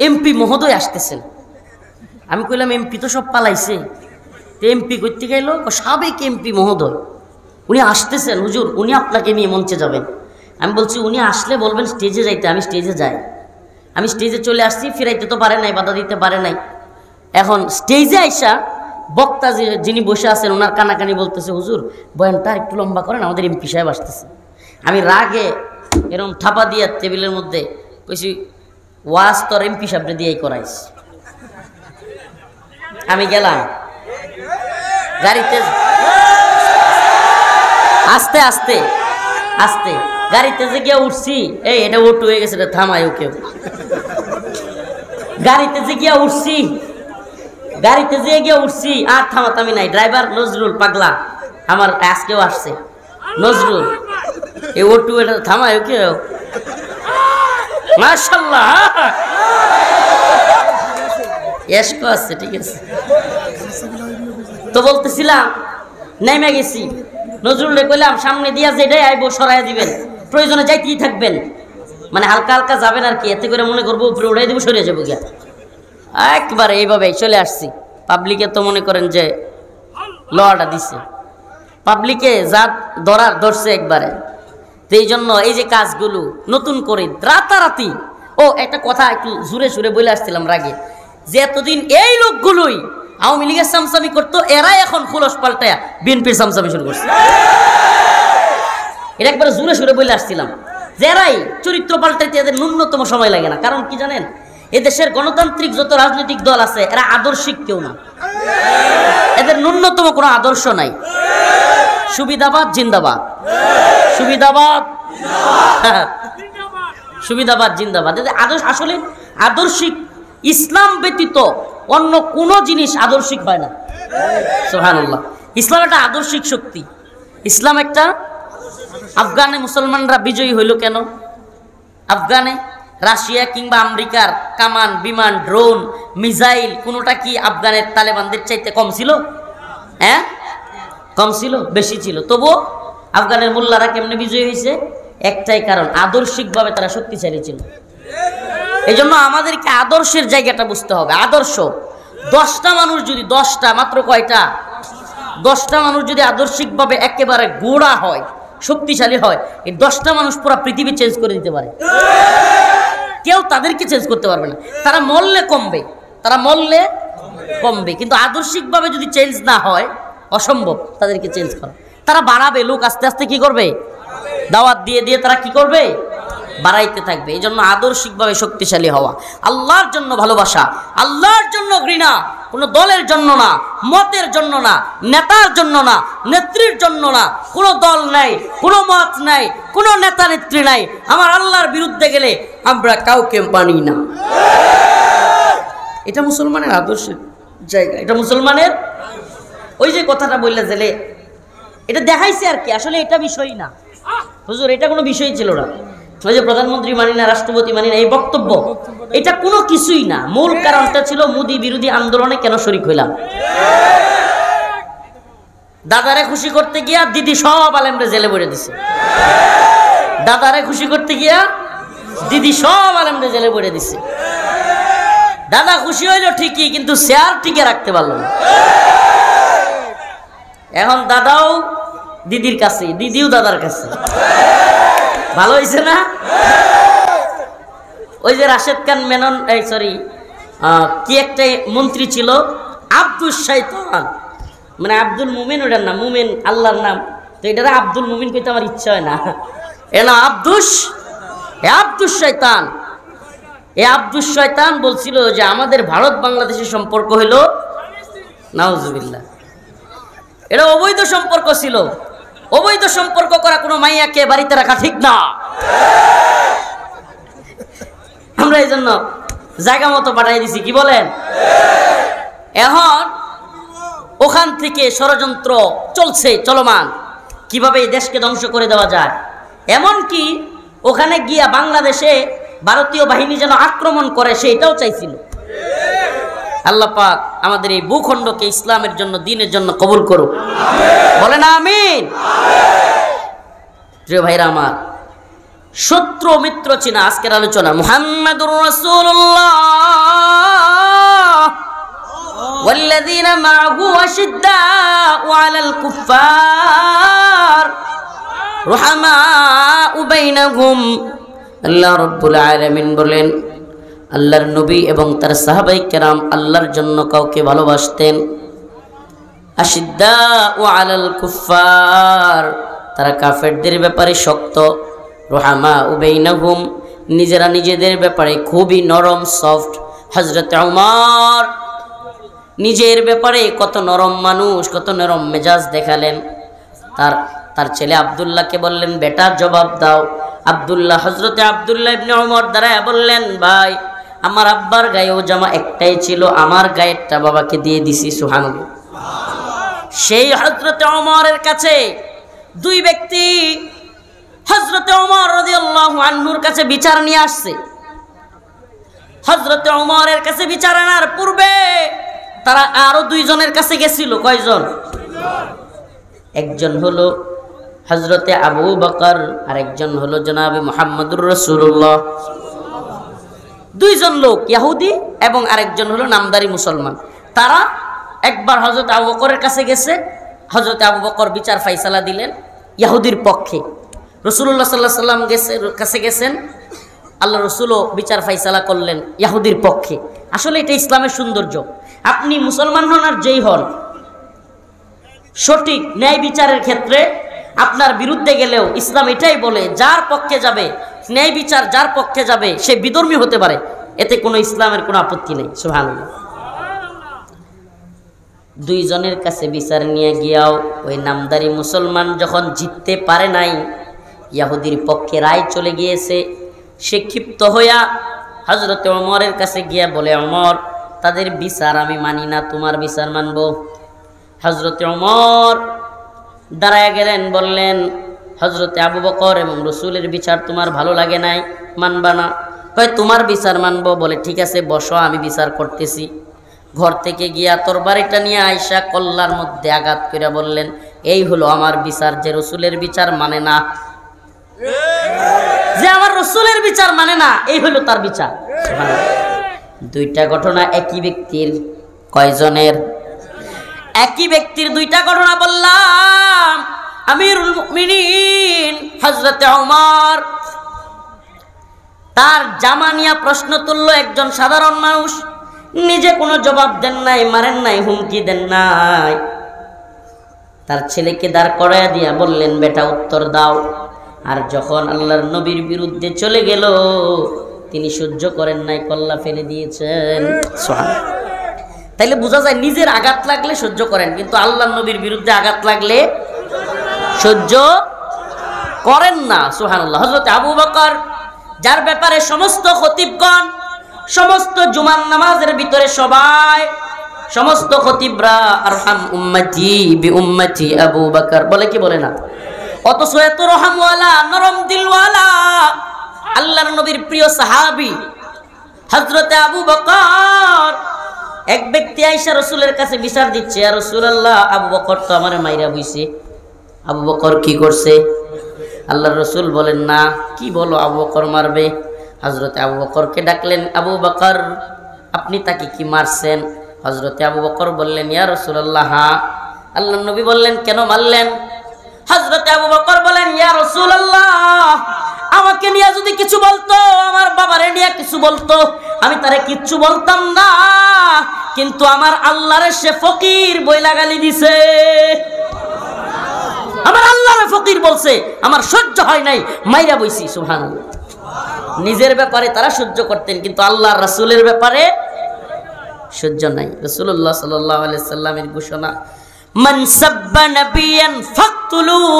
এমপি মহোদয় আসতেছেন। আমি কইলাম এমপি তো সব পালাইছে, এমপি করতে গেল, সাবেক এমপি মহোদয় উনি আসতেছেন, হুজুর উনি আপনাকে নিয়ে মঞ্চে যাবেন। আমি বলছি উনি আসলে বলবেন স্টেজে যাইতে, আমি স্টেজে যাই। আমি স্টেজে চলে আসছি, ফিরাইতে তো পারে নাই, বাধা দিতে পারে নাই। এখন স্টেজে আইসা বক্তা যিনি বসে আছেন ওনার কানাকানি বলতেছে, হুজুর বয়ানটা একটু লম্বা করেন, আমাদের এমপি সাহেব আসতেছে। আমি রাগে এরকম থাপা দিয়ে টেবিলের মধ্যে কইছি, ওয়াজ তোর এমপি সাহেবরে দিয়েই করাইস। আমি গেলাম গাড়িতে, আস্তে আস্তে আস্তে গাড়িতে যে গিয়ে উঠছি, এই এটা ওটু হয়ে গেছে, থামায় কেউ। গাড়িতে যে গিয়ে উঠছি আর থামাতামি নাই। ড্রাইভার নজরুল পাগলা, আমার আজকেও আসছে নজরুল, এই ওটু এটা থামায় কেউ। মাশাআল্লাহ এশকো আছে, ঠিক আছে। তো বলতেছিলাম নেমে গেছি, নজরুলে কইলাম সামনে দিয়া যেটাই আইবো সরাই দিবেন, প্রয়োজনে যাইতেই থাকবেন, মানে হালকা হালকা যাবেন আর কি, এতে করে মনে করবো উপরে উড়াই দেবো, সরিয়ে যাবো গিয়া। একবারে এইভাবে চলে আসছি। পাবলিকে তো মনে করেন যে লটা দিছে, পাবলিকে যা ধরছে একবারে। তো এই জন্য এই যে কাজগুলো নতুন করে রাতারাতি, ও একটা কথা একটু জুড়ে সুরে বলে আসছিলাম রাগে, যে এতদিন এই লোকগুলোই আওয়ামী লীগের সামসামি করতো, এরাই এখন খুলস পাল্টায়া বিএনপির সামসামি শুরু করছে। এটা একবার জুড়ে সুরে বলে আসছিলাম, যে এরাই চরিত্র পাল্টাইতে এদের ন্যূনতম সময় লাগে না। কারণ কি জানেন, এদেশের গণতান্ত্রিক যত রাজনৈতিক দল আছে এরা আদর্শিক কেউ না, এদের ন্যূনতম কোনো আদর্শ নাই। সুবিধাবাদ জিন্দাবাদ, সুবিধাবাদ সুবিধাবাদ জিন্দাবাদ। এদের আদর্শ আসলে আদর্শিক, ইসলাম ব্যতীত অন্য কোনো জিনিস আদর্শিক হয় না। সুবহানাল্লাহ। ইসলাম একটা আদর্শিক শক্তি। ইসলাম একটা, আফগানে মুসলমানরা বিজয়ী হইল কেন? আফগানে রাশিয়া কিংবা আমেরিকার কামান, বিমান, ড্রোন, মিসাইল কোনোটা কি আফগানের তালেবানদের চাইতে কম ছিল? হ্যাঁ, কম ছিল? বেশি ছিল। তবুও আফগানের মোল্লারা কেমনে বিজয়ী হয়েছে? একটাই কারণ, আদর্শিকভাবে তারা শক্তিশালী ছিল। এই জন্য আমাদেরকে আদর্শের জায়গাটা বুঝতে হবে। আদর্শ 10টা মানুষ যদি, 10টা মাত্র কয়টা, 10টা মানুষ যদি আদর্শিকভাবে একেবারে গোড়া হয়, শক্তিশালী হয়, এই 10টা মানুষ পুরো পৃথিবী চেঞ্জ করে দিতে পারে। কেউ তাদেরকে চেঞ্জ করতে পারবে না। তারা মরলে কমবে, তারা মরলে কমবে, কিন্তু আদর্শিকভাবে যদি চেঞ্জ না হয় অসম্ভব তাদেরকে চেঞ্জ করা। তারা বাড়াবে, লোক আস্তে আস্তে কি করবে, দাওয়াত দিয়ে দিয়ে তারা কি করবে, বাড়াইতে থাকবে। এই জন্য আদর্শিকভাবে শক্তিশালী হওয়া, আল্লাহর জন্য ভালোবাসা, আল্লাহর জন্য ঘৃণা, কোনো দলের জন্য না, মতের জন্য না, নেতার জন্য না, নেত্রীর জন্য না। কোনো দল নাই, কোনো মত নাই, কোনো নেতা নেত্রী নাই। আমার আল্লাহর বিরুদ্ধে গেলে আমরা কাউকে মানি না। এটা মুসলমানের আদর্শের জায়গা, এটা মুসলমানের। ওই যে কথাটা বললে জেলে, এটা দেখাইছে আর কি, আসলে এটা বিষয় না হুজুর, এটা কোনো বিষয় ছিল না। ওই যে প্রধানমন্ত্রী মানি না, রাষ্ট্রপতি মানি না, এই বক্তব্য, এটা কোনো কিছুই না। মূল কারণটা ছিল মোদি বিরোধী আন্দোলনে কেন শরীক হইলাম। দাদারে খুশি করতে গিয়া দিদি সব আলেমরে জেলে ভরে দিছে। দাদারে খুশি করতে গিয়া দিদি সব আলেমরে জেলে ভরে দিছে। দাদা খুশি হইল ঠিকই, কিন্তু শেয়ার টিকে রাখতে পারলো না। এখন দাদাও দিদির কাছে, দিদিও দাদার কাছে। ভালো হয়েছে না? ওই যে রাশেদ খান মেনন, সরি কি একটা মন্ত্রী ছিল, আব্দুল শয়তান, মানে আব্দুল মুমিন, ওটার নাম মুমিন আল্লাহর নাম, তো এটার আব্দুল মুমিন কইতে আমার ইচ্ছা হয় না, এর নাম আব্দুল শয়তান। এই আব্দুল শয়তান বলছিল যে আমাদের ভারত বাংলাদেশের সম্পর্ক হইল নাউজুবিল্লাহ, এটা অবৈধ সম্পর্ক ছিল। অবৈধ সম্পর্ক করা কোনো মাইয়াকে বাড়িতে রাখা ঠিক না। আমরা এই জন্য জায়গা মতো পাঠাই দিছি, কি বলেন? এখন ওখান থেকে ষড়যন্ত্র চলছে, চলমান, কিভাবে এই দেশকে ধ্বংস করে দেওয়া যায়। এমনকি ওখানে গিয়া বাংলাদেশে ভারতীয় বাহিনী যেন আক্রমণ করে সেটাও চাইছিল। আল্লাহ পাক আমাদের এই ভূখণ্ডকে ইসলামের জন্য, দ্বীনের জন্য কবুল করুক, বলেন আমিন। প্রিয় ভাইরা আমার, শত্রু মিত্র চিনা আজকের আলোচনা। মুহাম্মাদুর রাসূলুল্লাহ ওয়াল্লাযীনা মাআহু আশিদ্দাউ আলাল কুফফার রুহামাউ বাইনাহুম। আল্লাহ রাব্বুল আলামিন বলেন, আল্লাহর নবী এবং তার সাহাবায়ে কেরাম আল্লাহর জন্য কাউকে ভালোবাসতেন। আশিদ্দাউ আলাল কুফফার, তারা কাফেরদের ব্যাপারে শক্ত। রুহামাউ বাইনাহুম, নিজেরা নিজেদের ব্যাপারে খুবই নরম, সফট। হযরত ওমর নিজের ব্যাপারে কত নরম মানুষ, কত নরম মেজাজ দেখালেন। তার ছেলে আব্দুল্লাহকে বললেন, বেটা জবাব দাও। আব্দুল্লাহ, হযরতে আব্দুল্লাহ ইবনে ওমর দাঁড়ায় বললেন, ভাই আমার আব্বার গায়েও জামা একটাই ছিল, আমার গায়েরটা বাবাকে দিয়ে দিছি। সুবহানাল্লাহ। সেই হযরতে ওমরের কাছে দুই ব্যক্তি হযরতে ওমর রাদিয়াল্লাহু আনহুর কাছে বিচার নিয়ে আসছে। হযরতে ওমরের কাছে বিচার আনার পূর্বে তারা আরো দুইজনের কাছে গেছিল। কয়জন? একজন হলো হযরতে আবু বকর, আর একজন হলো জনাবে মুহাম্মদুর রাসূলুল্লাহ। দুইজন লোক, ইহুদি এবং আরেকজন হলো নামদারি মুসলমান। তারা একবার হযরত আবু বকরের কাছে গেছে। হযরত আবু বকর বিচার ফাইসালা দিলেন ইহুদির পক্ষে। রাসূলুল্লাহ সাল্লাল্লাহু আলাইহি সাল্লাম কাছে গেছেন, আল্লাহ রাসূলও বিচার ফাইসালা করলেন ইহুদির পক্ষে। আসলে এটা ইসলামের সৌন্দর্য। আপনি মুসলমান হন আর যেই হন, সঠিক ন্যায় বিচারের ক্ষেত্রে আপনার বিরুদ্ধে গেলেও ইসলাম এটাই বলে, যার পক্ষে যাবে, ন্যায় বিচার যার পক্ষে যাবে সে বিধর্মী হতে পারে, এতে কোনো ইসলামের কোনো আপত্তি নেই। সুবহানাল্লাহ। দুইজনের কাছে বিচার নিয়ে গিয়াও ওই নামদারি মুসলমান যখন জিততে পারে নাই, ইহুদির পক্ষে রায় চলে গিয়েছে, সে ক্ষিপ্ত হইয়া হযরতে ওমরের কাছে গিয়া বলে, ওমর তাদের বিচার আমি মানি না, তোমার বিচার মানব। হযরতে ওমর দাঁড়ায় গেলেন, বললেন, হযরতে আবু বকর এবং রাসূলের বিচার তোমার ভালো লাগে নাই, মানবা না? কয় তোমার বিচার মানব। বলে ঠিক আছে বসো, আমি বিচার করতেছি। ঘর থেকে গিয়া তরবারিটা নিয়ে আয়েশা কল্লার মধ্যে আঘাত করে বললেন, এই হলো আমার বিচার, যে রাসূলের বিচার মানে না, যে আমার রাসূলের বিচার মানে না, এই হলো তার বিচার। দুইটা ঘটনা একই ব্যক্তির। কয়জনের? একই ব্যক্তির দুইটা ঘটনা বললাম। আমিরুল মুমিনিন হযরতে ওমর, তার জামা নিয়ে প্রশ্ন তুলল একজন সাধারণ মানুষ, নিজে কোনো জবাব দেন নাই, মারেন নাই, হুমকি দেন নাই। তার ছেলেকে দাঁড় করাইয়া দিয়া বললেন, বেটা উত্তর দাও। আর যখন আল্লাহর নবীর বিরুদ্ধে চলে গেল, তিনি সহ্য করেন নাই, কল্লা ফেলে দিয়েছেন। সুবহানাল্লাহ। তাইলে বোঝা যায় নিজের আঘাত লাগলে সহ্য করেন, কিন্তু আল্লাহর নবীর বিরুদ্ধে আঘাত লাগলে সহ্য করেন না। সুবহানাল্লাহ। হযরত আবু বকর, যার ব্যাপারে সমস্ত খতিবগণ, সমস্ত জুমার নামাজের ভিতরে সবাই, সমস্ত খতিবরা আরহাম উম্মতি বি উম্মতি আবু বকর বলে, কি বলে না? অথচ এত রহমওয়ালা, নরম দিলওয়ালা, আল্লাহর নবীর প্রিয় সাহাবী হযরতে আবু বকর, এক ব্যক্তি আয়েশা রাসূলের কাছে বিচার দিচ্ছে, ইয়া রাসূলুল্লাহ, আবু বকর তো আমারে মাইরা বইছে। আবু বকর কি করছে? আল্লাহর রাসূল বলেন, না, কি বলো, আবু বকর মারবে? হযরতে আবু বকরকে ডাকলেন, আবু বকর আপনি তাকে কি মারছেন? হযরতে আবু বকর বললেন, ইয়া রাসূলুল্লাহ। আল্লাহর নবী বললেন, কেন মারলেন? হযরতে আবু বকর বলেন, ইয়া রাসূলুল্লাহ, আমাকে নিয়ে যদি কিছু বলতো, আমার বাবারে নিয়ে কিছু বলতো, আমি তারে কিচ্ছু বলতাম না, কিন্তু আমার আল্লাহরে সে ফকির বইলা গালি দিছে। আমার আল্লাহরে ফকির বলছে, আমার সহ্য হয় নাই, মাইরা বইছি। সুবহানাল্লাহ। নিজের ব্যাপারে তারা সহ্য করতেন, কিন্তু আল্লাহর রাসূলের ব্যাপারে সহ্য নাই। রাসূলুল্লাহ সাল্লাল্লাহু আলাইহি সাল্লামের ঘোষণা, মান সাব্বা নাবিয়ান ফাকতুলুহু।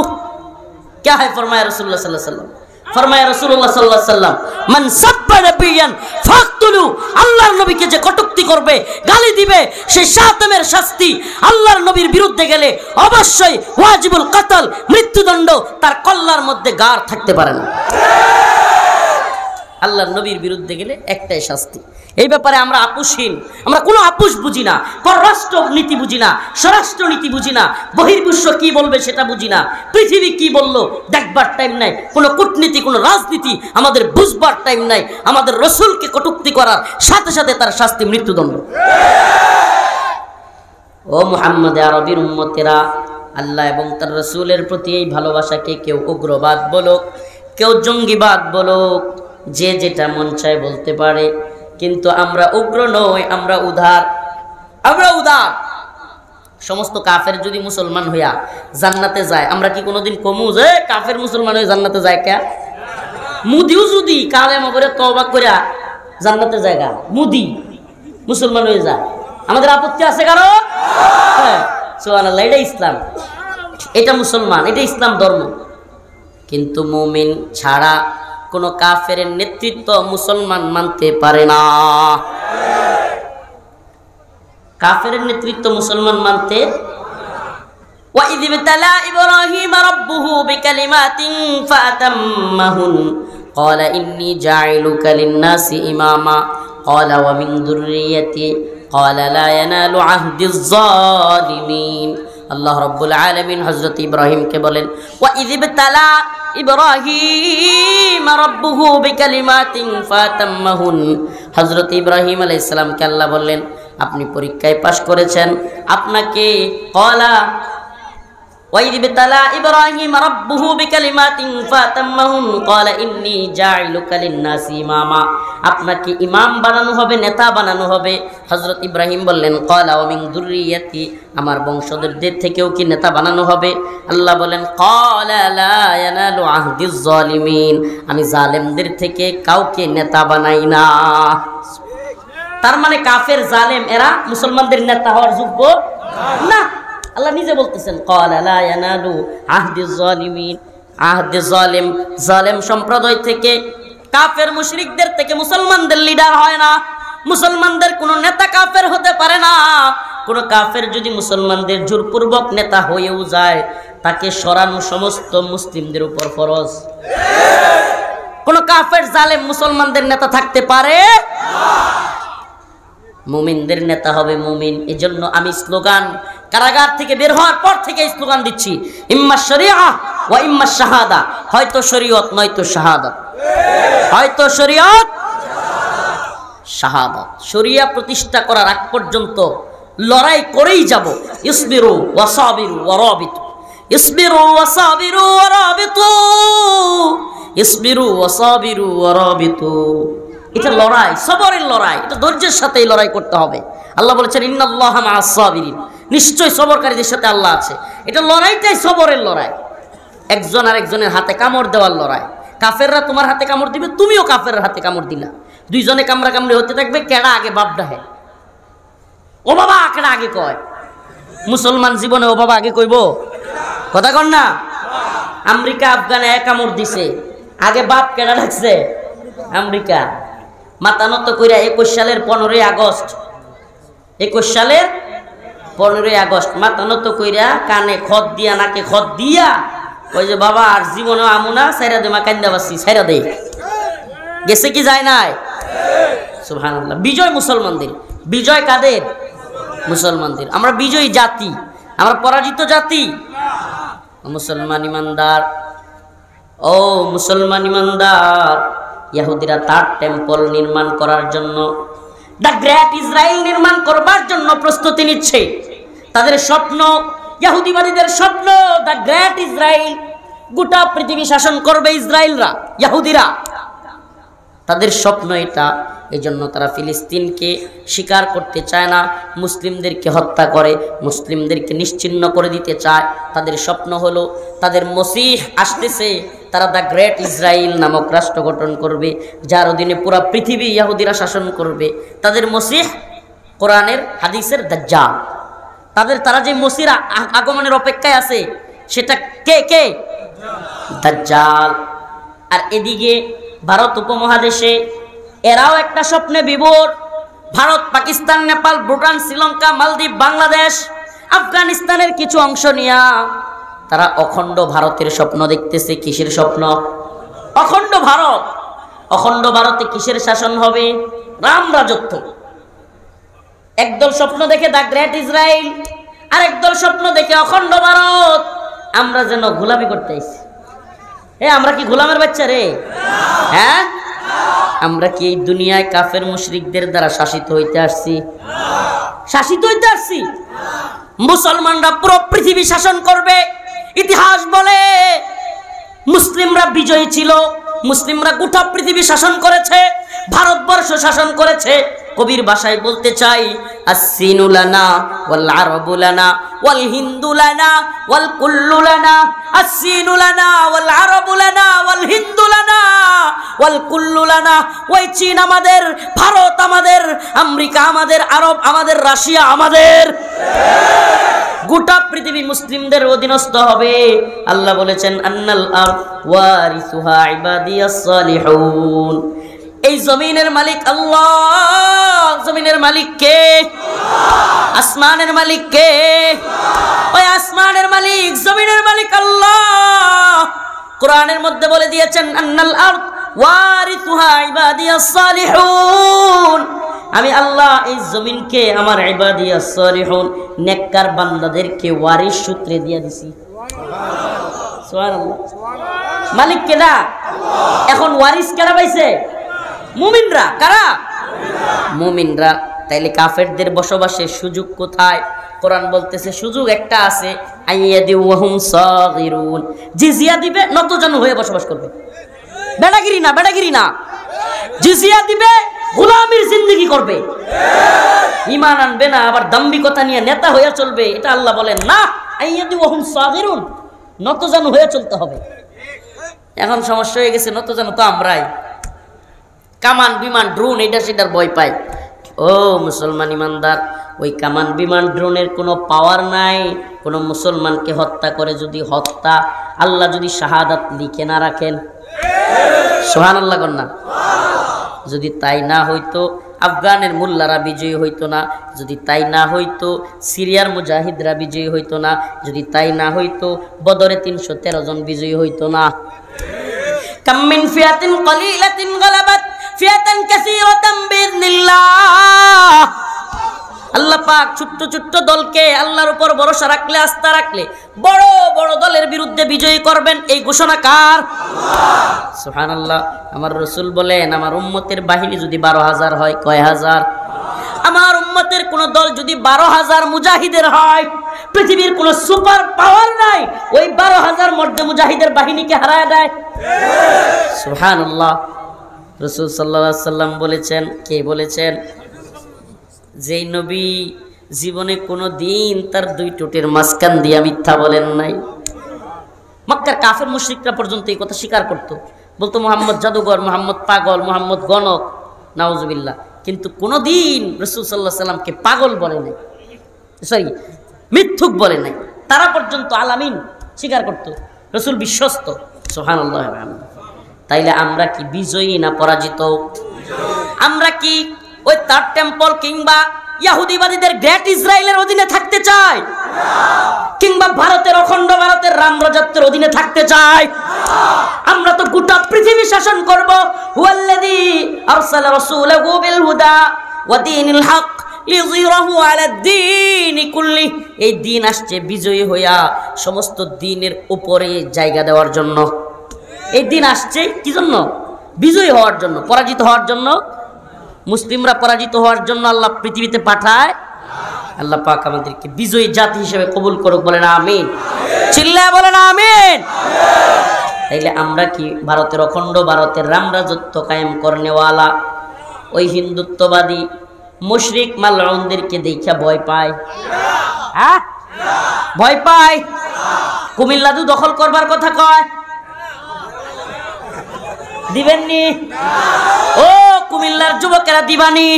क्या है फरमाया रसूलुल्लाह सल्लल्लाहु अलैहि वसल्लम, फरमाया रसूलुल्लाह सल्लल्लाहु अलैहि वसल्लम, মান সাব্বা নাবিয়ান ফাকতুলু, আল্লাহর নবীকে যে কটূক্তি করবে, গালি দিবে, সে শাতমের শাস্তি। আল্লাহর নবীর বিরুদ্ধে গেলে অবশ্যই ওয়াজিবুল কতল, মৃত্যুদণ্ড, তার কল্লার মধ্যে গার থাকতে পারে না। আল্লাহর নবীর বিরুদ্ধে গেলে একটাই শাস্তি। এই ব্যাপারে আমরা আপুসহীন, আমরা কোনো আপুস বুঝি না, পররাষ্ট্র নীতি বুঝি না, স্বরাষ্ট্র নীতি বুঝি না, বহির্বিশ্ব কি বলবে সেটা বুঝি না, পৃথিবী কি বললো দেখবার টাইম নাই, কোনো কূটনীতি, কোনো রাজনীতি আমাদের বুঝবার টাইম নাই। আমাদের রসুলকে কটূক্তি করার সাথে সাথে তার শাস্তি মৃত্যুদণ্ড। ও মুহাম্মদ আরবির উম্মতেরা, আল্লাহ এবং তার রসুলের প্রতি এই ভালোবাসাকে কেউ উগ্রবাদ বলুক, কেউ জঙ্গিবাদ বলুক, যে যেটা মন চায় বলতে পারে, কিন্তু আমরা উগ্র নই, আমরা উদার। আমরা উদার। সমস্ত কাফের যদি মুসলমান হইয়া জান্নাতে যায়, আমরা কি কোনোদিন কমু যে কাফের মুসলমান হয়ে জান্নাতে যায়? কে মুদিও যদি কালেমা করে তওবা কইরা জান্নাতে জায়গা, মুদি মুসলমান হয়ে যায়, আমাদের আপত্তি আছে কারো? হ্যাঁ, সুবহানাল্লাহ। এটা ইসলাম, এটা মুসলমান, এটা ইসলাম ধর্ম। কিন্তু মুমিন ছাড়া কোন কাফের নেতৃত্ব মুসলমান মানতে পারে না। কাফের নেতৃত্ব মুসলমান মানতে। وَإِذِ ابْتَلَى إِبْرَاهِيمَ رَبُّهُ بِكَلِمَاتٍ فَأَتَمَّهُنَّ قَالَ إِنِّي جَاعِلُكَ لِلنَّاسِ إِمَامًا قَالَ وَمِنْ ذُرِّيَّتِي قَالَ لَا يَنَالُ عَهْدِ الظَّالِمِينَ। আল্লাহ রাব্বুল আলামিন হযরত ইব্রাহিমকে বলেন, وَإِذِ ابْتَلَى ইব্রাহিম রাব্বুহু বিকালিমাতিন ফাতাম্মাহুন। হযরত ইব্রাহিম আলাইহিস সালামকে আল্লাহ বললেন, আপনি পরীক্ষায় পাশ করেছেন, আপনাকে ক্বালা ওয়াইদ বিতালা ইব্রাহিম রাব্বুহু বিকালিমাতিন ফাতাম্মাহুন ক্বালা ইন্নী জাইলুকা লিন-নাসি ইমামা, আপনাকে ইমাম বানানো হবে, নেতা বানানো হবে। হযরত ইব্রাহিম বললেন, ক্বালা ওয়া মিন যুররিয়াতি, আমার বংশধরদের থেকেও কি নেতা বানানো হবে? আল্লাহ বলেন, ক্বালা লা ইয়ানালু আহদিজ জালিমিন, আমি জালেমদের থেকে কাউকে নেতা বানাই না। তার মানে কাফের জালেম এরা মুসলমানদের নেতা হওয়ার যোগ্য না। আল্লাহ নিজে বলতেছেন, ক্বালা লা ইয়ানালু আহদিজ জালিমিন, আহদে জালেম, জালেম সম্প্রদায় থেকে, কাফের মুশরিকদের থেকে মুসলমানদের লিডার হয় না, মুসলমানদের কোনো নেতা কাফের হতে পারে না। কোনো কাফের যদি মুসলমানদের জোরপূর্বক নেতা হয়েও যায়, তাকে সরানো সমস্ত মুসলিমদের উপর ফরজ। কোনো কাফের জালেম মুসলমানদের নেতা থাকতে পারে না। মুমিনদের নেতা হবে মুমিন। এজন্য আমি স্লোগান কারাগার থেকে বের হওয়ার পর থেকে স্লোগান দিচ্ছি, ইম্মা শরিয়া ওয়া ইম্মা শাহাদা, হয়তো শরীয়ত নয়তো শাহাদাত, হয়তো শরীয়ত শাহাদাত। শরিয়া প্রতিষ্ঠা করার আগ পর্যন্ত লড়াই করেই যাব। ইসবিরু ওয়া সাবিরু ওয়া রাবিতু, ইসবিরু ওয়া সাবিরু ওয়া রাবিতু, ইসবিরু ওয়া সাবিরু ওয়া রাবিতু। এটা লড়াই, সবরের লড়াই, এটা ধৈর্যের সাথে এই লড়াই করতে হবে। আল্লাহ বলেছেন, ইন্নাল্লাহা মা'আস সাবিরিন, নিশ্চয় সবরকারীদের সাথে আল্লাহ আছে। এটা লড়াইটাই সবরের লড়াই, একজন আর একজনের হাতে কামড় দেওয়ার লড়াই। কাফেররা তোমার হাতে কামড় দিবে, তুমিও কাফেরের হাতে কামড় দিলা, দুইজনে কামড়া কামড়ি হতে থাকবে। কেডা আগে বাপ ডাহে, ও বাবা কেডা আগে কয়? মুসলমান জীবনে ও বাবা আগে কইব? কথা কন না। আমেরিকা আফগানে এক কামড় দিছে, আগে বাপ কেডা ডাকছে? আমেরিকা। মাথা নত কইরা 21 সালের 15ই আগস্ট, 21 সালের 15ই আগস্ট মাথা নত কইরা কানে খত দিয়া, নাকে খত দিয়া, ওই যে বাবা আর জীবনে আমুনা সাইরা দে, মা কান্দা বাসি সাইরা দে। গেছে কি যায় নাই? সুবহানাল্লাহ। বিজয় মুসলমানদের। বিজয় কাদের? মুসলমানদের। আমরা বিজয়ী জাতি, আমরা পরাজিত জাতি। মুসলমান ইমানদার, ও মুসলমান ইমানদার, ইহুদিরা তার টেম্পল নির্মাণ করার জন্য, দ্য গ্রেট ইসরায়েল নির্মাণ করবার জন্য প্রস্তুতি নিচ্ছে। তাদের স্বপ্ন, ইহুদিবাদীদের স্বপ্ন, দ্য গ্রেট ইসরায়েল, গোটা পৃথিবী শাসন করবে ইসরায়েলরা, ইহুদিরা। তাদের স্বপ্ন এটা, এই জন্য তারা ফিলিস্তিনকে স্বীকার করতে চায় না, মুসলিমদেরকে হত্যা করে, মুসলিমদেরকে নিশ্চিহ্ন করে দিতে চায়। তাদের স্বপ্ন হলো তাদের মসিহ আসতেছে, তারা দ্য গ্রেট ইসরায়েল নামক রাষ্ট্র গঠন করবে, যার অধীনে পুরা পৃথিবী ইহুদিরা শাসন করবে। তাদের মসিহ কোরআনের হাদিসের দাজ্জাল। তারা যে মসির আগমনের অপেক্ষায় আছে সেটা কে? কে? দাজ্জাল। আর এদিকে ভারত উপমহাদেশে এরাও একটা স্বপ্নে বিভোর। ভারত, পাকিস্তান, নেপাল, ভুটান, শ্রীলঙ্কা, মালদ্বীপ, বাংলাদেশ, আফগানিস্তানের কিছু অংশ নিয়ে তারা অখণ্ড ভারতের স্বপ্ন দেখতেছে। কিসের স্বপ্ন? অখণ্ড ভারত। অখণ্ড ভারতে কিসের শাসন হবে? রাম রাজত্ব। একদল স্বপ্ন দেখে দ্য গ্রেট ইসরায়েল, আর একদল স্বপ্ন দেখে অখণ্ড ভারত। আমরা যেন গোলামি করতে আইছি। আমরা কি গোলামের বাচ্চা রে? হ্যাঁ, আমরা কি এই দুনিয়ায় কাফের মুশরিকদের দ্বারা শাসিত হইতে আসছি? শাসিত হইতে আসছি? মুসলমানরা পুরো পৃথিবী শাসন করবে। ইতিহাস বলে মুসলিমরা বিজয়ী ছিল, মুসলিমরা গোটা পৃথিবী শাসন করেছে, ভারতবর্ষ শাসন করেছে। কবির ভাষায় বলতে চাই, আসসিনু লানা ওয়াল আরবু লানা ওয়াল হিন্দু লানা ওয়াল কুল্লু লানা, আসসিনু লানা ওয়াল আরবু লানা ওয়াল হিন্দু লানা ওয়াল কুল্লু লানা। ওই চীন আমাদের, ভারত আমাদের, আমেরিকা আমাদের, আরব আমাদের, রাশিয়া আমাদের। গোটা পৃথিবী মুসলিমদের অধীনস্থ হবে। আল্লাহ বলেছেন, আন্নাল আরদ ওয়ারিসুহা ইবাদিয়াস সালিহুন। এই জমিনের মালিক আল্লাহ। জমিনের মালিক কে? আসমানের মালিক কে? ওই আসমানের মালিক, জমিনের মালিক আল্লাহ। কোরআনের মধ্যে বলে দিয়েছেন, আন্নাল আরদ ওয়ারিসুহা ইবাদিয়াস সালিহুন। আমি আল্লাহ এই জমিনকে আমার ইবাদিয়াস সালিহুন, নেককার বান্দাদেরকে ওয়ারিস সূত্রে দিয়ে দিছি। সুবহানাল্লাহ। মালিক কেডা? এখন ওয়ারিস কেডা পাইছে? মুমিনরা। কারা? মুমিনরা। তাইলে কাফেরদের বসবাসের সুযোগ কোথায়? কোরআন বলতেছে সুযোগ একটা আছে, আইয়াদি ওয়াহুম সাগিরুন। জিজিয়া দিবে, নতজানু হয়ে বসবাস করবে। বেড়াগিরি না, বেড়াগিরি না। জিজিয়া দিবে, গোলামির জিন্দেগি করবে। ঈমান আনবে না, আবার দাম্ভিকতা নিয়ে নেতা হয়ে চলবে। এটা আল্লাহ বলেন না, আইয়াদি ওয়াহুম সাগিরুন, নতজানু হয়ে চলতে হবে। এখন সমস্যা হয়ে গেছে, নতজানু তো আমরাই। কামান, বিমান, ড্রোন, এটা সেটার ভয় পাই। ও মুসলমান ইমানদার, ওই কামান, বিমান, ড্রোনের কোনো পাওয়ার নাই। কোনো মুসলমানকে হত্যা করে যদি হত্যা, আল্লাহ যদি শাহাদাত লিখে না রাখেন, সুবহানাল্লাহ কন্যা, যদি তাই না হইতো আফগানের মোল্লারা বিজয়ী হইতো না, যদি তাই না হইতো সিরিয়ার মুজাহিদরা বিজয়ী হইতো না, যদি তাই না হইতো বদরে 313 জন বিজয়ী হইতো না। কাম মিন ফিয়াতিন কলিলাতিন গালাবাত ফিয়াতান কাসীরাতান বিইذনিল্লাহ। আল্লাহ পাক ছোট্ট ছোট্ট দলকে আল্লাহর উপর ভরসা রাখলে, আস্থা রাখলে বড় বড় দলের বিরুদ্ধে বিজয়ী করবেন। এই ঘোষণা কার? আল্লাহ। সুবহানাল্লাহ। আমার রাসূল বলেন, আমার উম্মতের বাহিনী যদি 12,000 হয়, কয় হাজার? আমার উম্মতের কোন দল যদি 12,000 মুজাহিদের হয়, পৃথিবীর কোন সুপার পাওয়ার নাই ওই 12,000 মধ্যে মুজাহিদের বাহিনীকে হারায় দেয়। সুবহানাল্লাহ। রাসূল সাল্লাল্লাহু আলাইহি সাল্লাম বলেছেন, কে বলেছেন? যেই নবী জীবনে কোনো দিন তার দুই ঠোঁটের মাঝখান দিয়ে মিথ্যা বলেন নাই। মক্কার কাফের মুশরিকরা পর্যন্ত এই কথা স্বীকার করত, বলতো মুহাম্মদ জাদুঘর, মুহাম্মদ পাগল, মুহাম্মদ গণক, নাউজুবিল্লাহ। কিন্তু কোনোদিন রাসূল সাল্লাল্লাহু আলাইহি সাল্লামকে পাগল বলে নাই, সরি মিথ্যুক বলে নাই। তারা পর্যন্ত আলামিন স্বীকার করত, রাসূল বিশ্বস্ত। সুবহানাল্লাহ। তাইলে আমরা কি বিজয়ী না পরাজিত? আমরা কি ওই থার্ড টেম্পল কিংবা ইহুদিবাদীদের গ্রেট ইসরায়েলের অধীনে থাকতে চাই, কিংবা ভারতের অখণ্ড ভারতের রাম রাজত্বের অধীনে থাকতে চাই? আমরা তো গোটা পৃথিবী শাসন করব। হুয়াল্লাযী আরসালা রাসূলাহু বিল হুদা ওয়া দীনিল হক লিযহিরাহু আলাদ দীনি কুল্লি। এই দিন আসছে বিজয়ী হইয়া সমস্ত দ্বীনের উপরে জায়গা দেওয়ার জন্য। এই দিন আসছে কি জন্য? বিজয়ী হওয়ার জন্য, পরাজিত হওয়ার জন্য। মুসলিমরা পরাজিত হওয়ার জন্য আল্লাহ পৃথিবীতে পাঠায় আল্লাহ পাক আমাদেরকে বিজয়ী জাতি হিসেবে কবুল করুক, বলেন আমিন। চিল্লায় বলেন আমিন। তাইলে আমরা কি ভারতের অখণ্ড ভারতের রামরাজত্ব কায়েম করনেওয়ালা ওই হিন্দুত্ববাদী মুশরিক মালউনদেরকে দেখা ভয় পায়? হ্যাঁ, ভয় পায়। কুমিল্লা দখল করবার কথা কয়, দিবেননি? ও কুমিল্লার যুবকেরা দিবানি?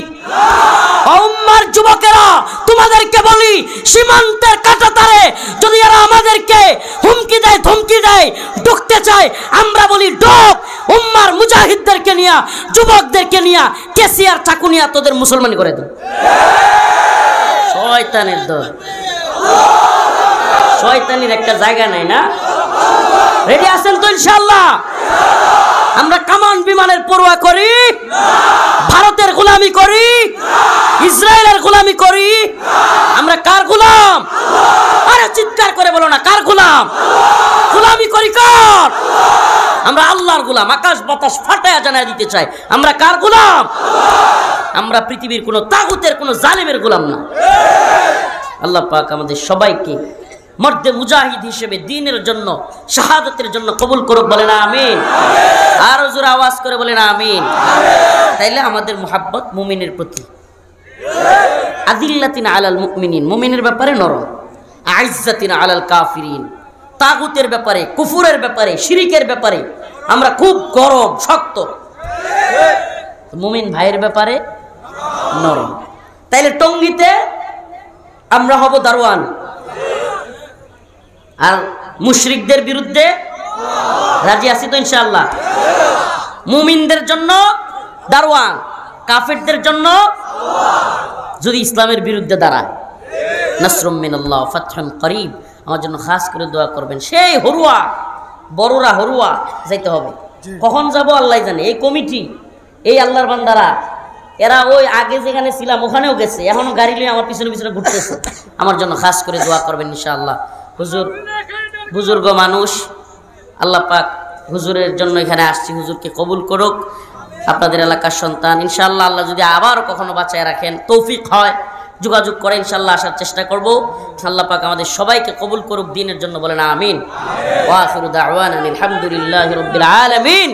উম্মার যুবকেরা তোমাদেরকে বলি, সীমান্তের কাঁটাতারে যদি এরা আমাদেরকে হুমকি দেয়, ধমকি দেয়, ঢুকতে চায়, আমরা বলি ঢোক। উম্মার মুজাহিদদেরকে নিয়া, যুবকদেরকে নিয়া, কেসিয়ার চাকু নিয়া তোদের মুসলমানি করে দেব। শয়তানের দল, শয়তানির একটা জায়গা নাই না? রেডি আছেন তো ইনশাআল্লাহ? আমরা কামান বিমানের পরোয়া করি? ভারতের গোলামি করি? ইসরায়েলের গোলামি করি? আমরা কার গোলাম? আরে চিৎকার করে বলো না, কার গোলাম? গোলামি করি কার? আমরা আল্লাহর গোলাম। আকাশ বাতাস ফাটায়া জানায় দিতে চাই, আমরা কার গোলাম? আমরা পৃথিবীর কোনো তাগুতের, কোনো জালেমের গোলাম না। আল্লাহ পাক আমাদের সবাইকে মর্দে মুজাহিদ হিসেবে দ্বীনের জন্য, শাহাদাতের জন্য কবুল করুক, বলেন আমিন। আর জোরে আওয়াজ করে বলেন আমিন। তাইলে আমাদের মুহাব্বত মুমিনের প্রতি। আদিল্লাতিন আলাল মুমিনিন, মুমিনের ব্যাপারে নরম। আইজ্জাতিন আলাল কাফিরিন, তাগুতের ব্যাপারে, কুফুরের ব্যাপারে, শিরিকের ব্যাপারে আমরা খুব গরম, শক্ত। মুমিন ভাইয়ের ব্যাপারে নরম। তাইলে টঙ্গীতে আমরা হব দারওয়ান, আর মুশরিকদের বিরুদ্ধে রাজি আছি তো ইনশাআল্লাহ? মুমিনদের জন্য দারওয়ান, কাফেরদের জন্য যদি ইসলামের বিরুদ্ধে দাঁড়ায়, নাসরুম মিনাল্লাহ ফাতহুন করিব, আমার জন্য খাস করে দোয়া করবেন। সেই হরুয়া, বড়রা হরুয়া যাইতে হবে। কখন যাব আল্লাহ জানে। এই কমিটি, এই আল্লাহর বান্দারা, এরা ওই আগে যেখানে ছিলাম ওখানেও গেছে, এখনো গাড়ি নিয়ে আমার পিছনে পিছনে ঘুরতেছে। আমার জন্য খাস করে দোয়া করবেন ইনশাআল্লাহ। হুজুর বুজুর্গ মানুষ, আল্লাহ পাক হুজুরের জন্য এখানে আসছি, হুজুরকে কবুল করুক। আপনাদের এলাকার সন্তান ইনশাআল্লাহ। আল্লাহ যদি আবারও কখনো বাঁচায় রাখেন, তৌফিক হয়, যোগাযোগ করে ইনশাআল্লাহ আসার চেষ্টা করব। আল্লাহ পাক আমাদের সবাইকে কবুল করুক দ্বীনের জন্য, বলেন আমিন। ওয়া আখিরু দাওয়ানা আলহামদুলিল্লাহি রাব্বিল আলামিন।